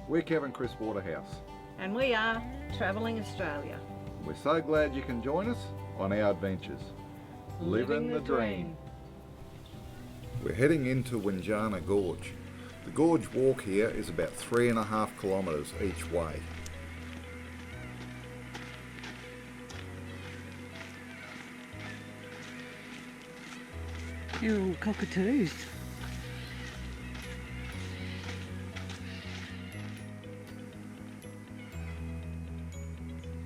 We're Kevin Chris Waterhouse. And we are Travelling Australia. We're so glad you can join us on our adventures. Living the dream. We're heading into Windjana Gorge. The gorge walk here is about 3.5 kilometres each way. They're all cockatoos.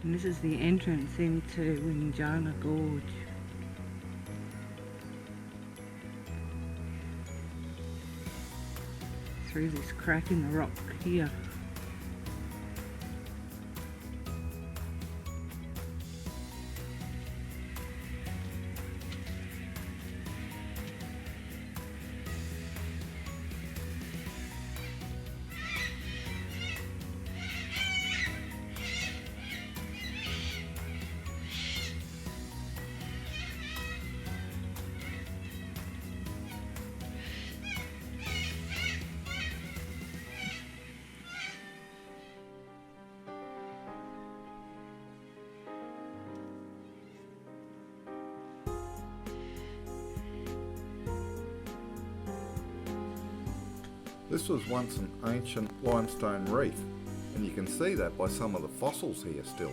And this is the entrance into Windjana Gorge. Through this crack in the rock here. This was once an ancient limestone reef, and you can see that by some of the fossils here still.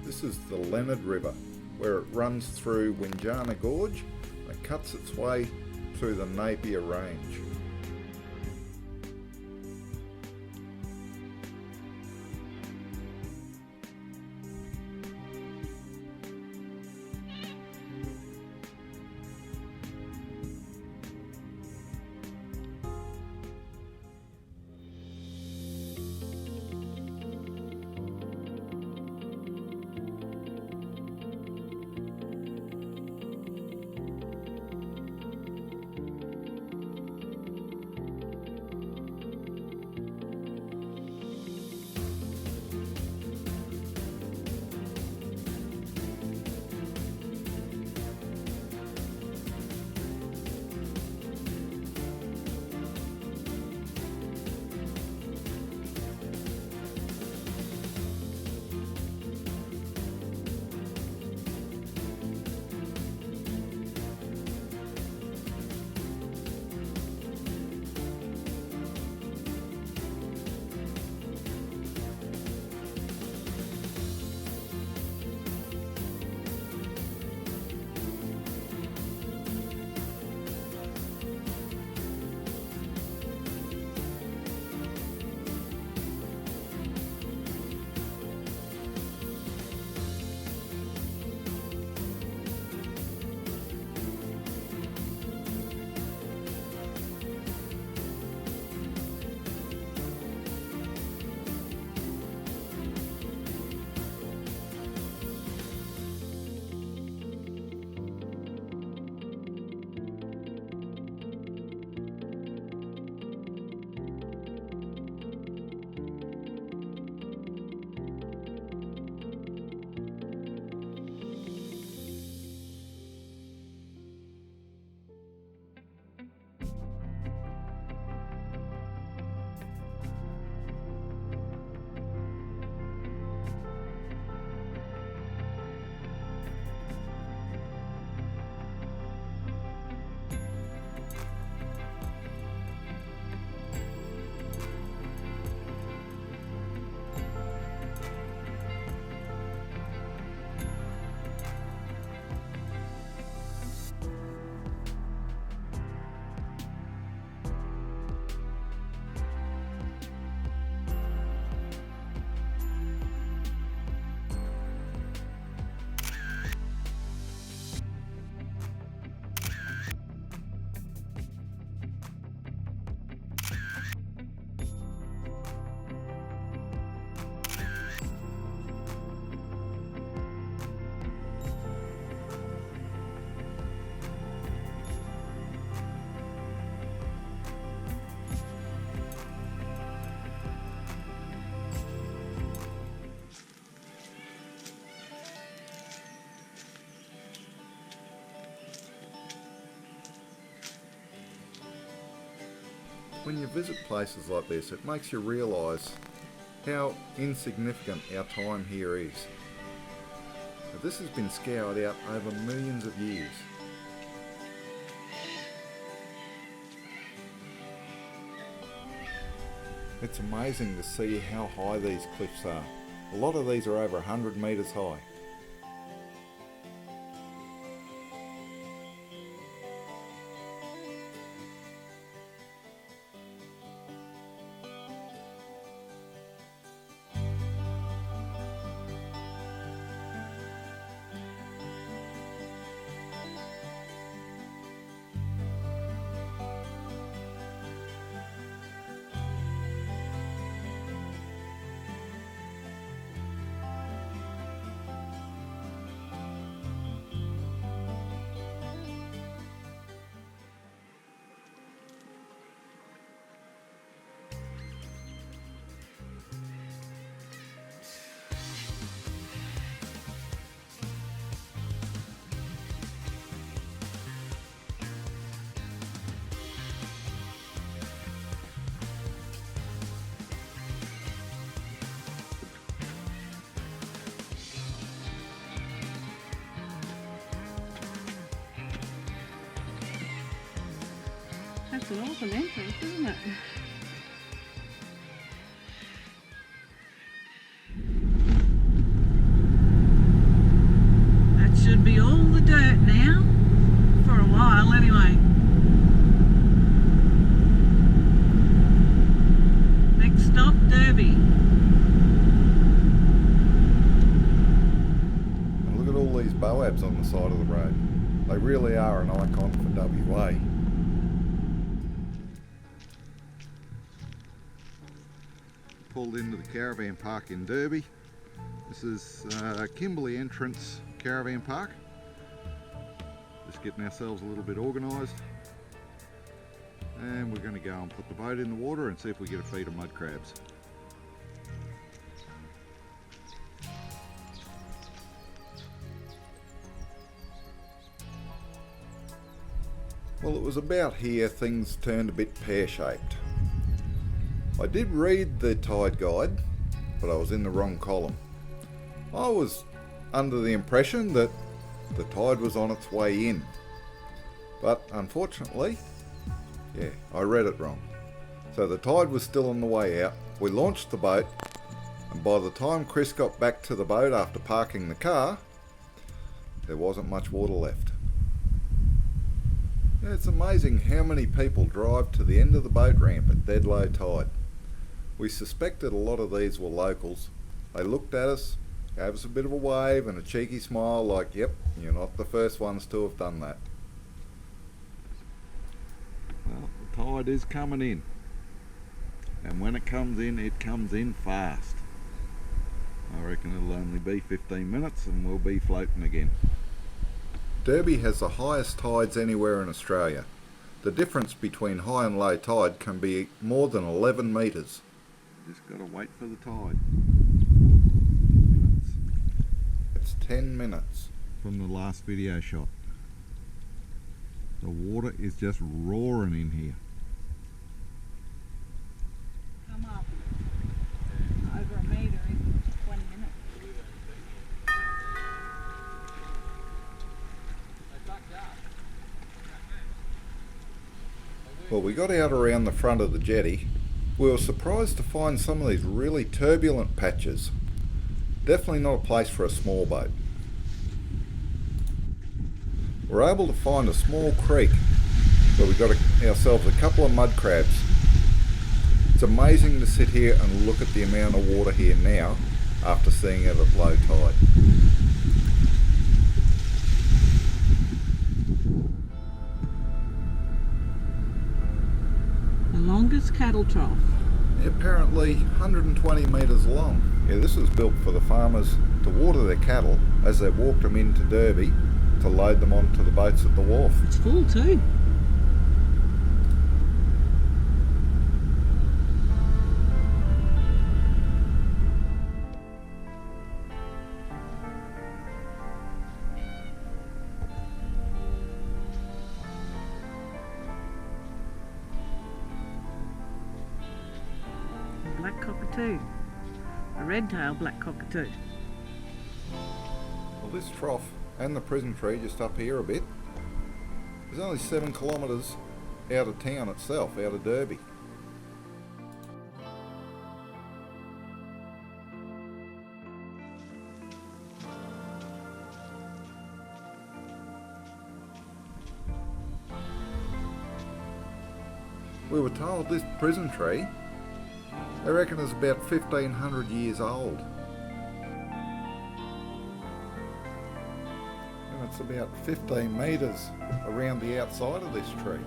This is the Leonard River, where it runs through Windjana Gorge and cuts its way through the Napier Range. When you visit places like this, it makes you realise how insignificant our time here is. But this has been scoured out over millions of years. It's amazing to see how high these cliffs are. A lot of these are over 100 metres high. That's an awesome entrance, isn't it? That should be all the dirt now, for a while anyway. Next stop, Derby. And look at all these boabs on the side of the road. They really are an icon for WA. Pulled into the caravan park in Derby. This is Kimberley Entrance Caravan Park. Just getting ourselves a little bit organised. And we're going to go and put the boat in the water and see if we get a feed of mud crabs. Well, it was about here things turned a bit pear-shaped. I did read the tide guide, but I was in the wrong column. I was under the impression that the tide was on its way in. But unfortunately, I read it wrong. So the tide was still on the way out. We launched the boat, and by the time Chris got back to the boat after parking the car, there wasn't much water left. It's amazing how many people drive to the end of the boat ramp at dead low tide. We suspected a lot of these were locals. They looked at us, gave us a bit of a wave and a cheeky smile like, yep, you're not the first ones to have done that. Well, the tide is coming in. And when it comes in fast. I reckon it'll only be 15 minutes and we'll be floating again. Derby has the highest tides anywhere in Australia. The difference between high and low tide can be more than 11 metres. Just got to wait for the tide. It's 10 minutes from the last video shot. The water is just roaring in here. Come up. Over a metre in 20 minutes. Well, we got out around the front of the jetty. We were surprised to find some of these really turbulent patches. Definitely not a place for a small boat. We're able to find a small creek where we got ourselves a couple of mud crabs. It's amazing to sit here and look at the amount of water here now after seeing it at low tide. The longest cattle trough. Apparently 120 metres long. Yeah, this was built for the farmers to water their cattle as they walked them into Derby to load them onto the boats at the wharf. It's full too. black cockatoo, a red-tailed black cockatoo. Well, this trough and the prison tree just up here a bit is only 7 kilometres out of town itself, out of Derby. We were told this prison tree, they reckon is about 1500 years old. And it's about 15 metres around the outside of this tree.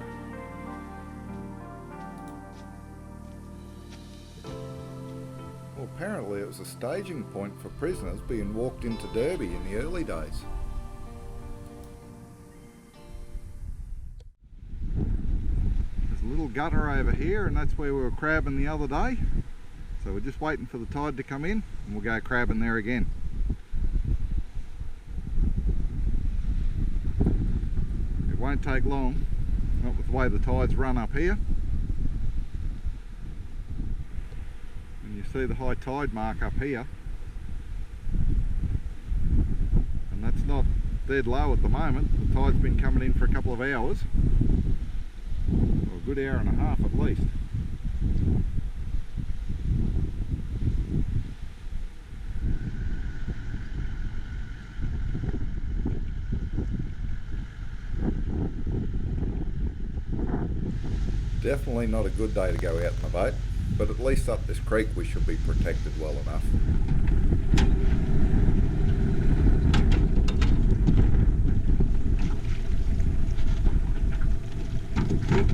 Well, apparently it was a staging point for prisoners being walked into Derby in the early days. Little gutter over here, and that's where we were crabbing the other day, so we're just waiting for the tide to come in and we'll go crabbing there again. It won't take long, not with the way the tides run up here. And you see the high tide mark up here, and that's not dead low at the moment. The tide's been coming in for a couple of hours. A good hour and a half at least. Definitely not a good day to go out in the boat, but at least up this creek we should be protected well enough.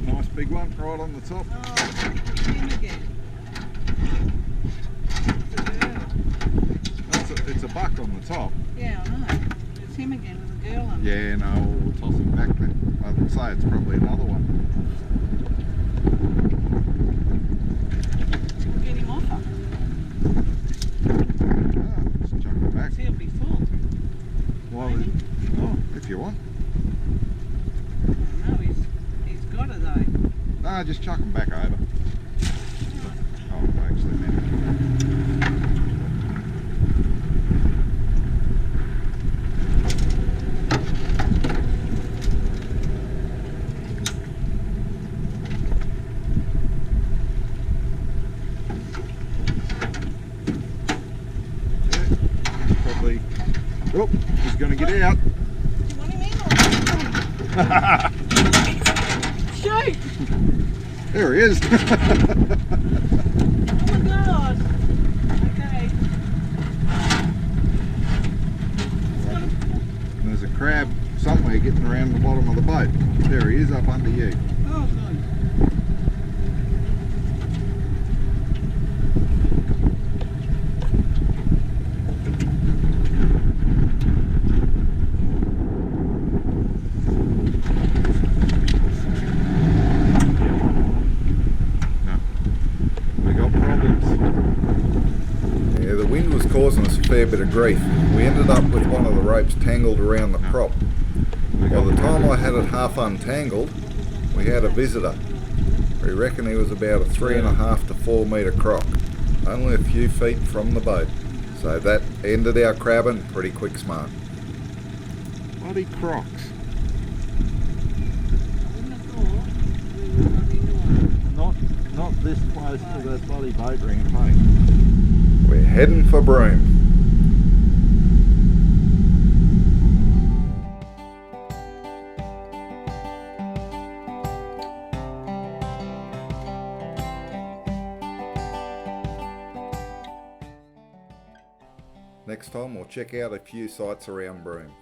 Nice big one right on the top. Oh, it's him again. It's a buck on the top. Yeah, I know. It's him again with a girl on. Yeah, no, we'll toss him back then. I would say it's probably another one. We'll get him off her. Just chuck him back. He'll be full. Well, Maybe. oh, if you want. No, he's got her though. No, just chuck him back over. Oh, actually, man. Probably. Oh, he's going to get out. Do you want him in or? Shoot! There he is. Oh my god! Okay. There's a crab somewhere getting around the bottom of the boat. There he is up under you. Oh good. Causing us a fair bit of grief. We ended up with one of the ropes tangled around the prop. By the time I had it half untangled, we had a visitor. We reckon he was about a 3.5 to 4 metre croc, only a few feet from the boat. So that ended our crabbing pretty quick smart. Bloody crocs. Not this close to that bloody boat ramp, mate. We're heading for Broome. Next time we'll check out a few sites around Broome.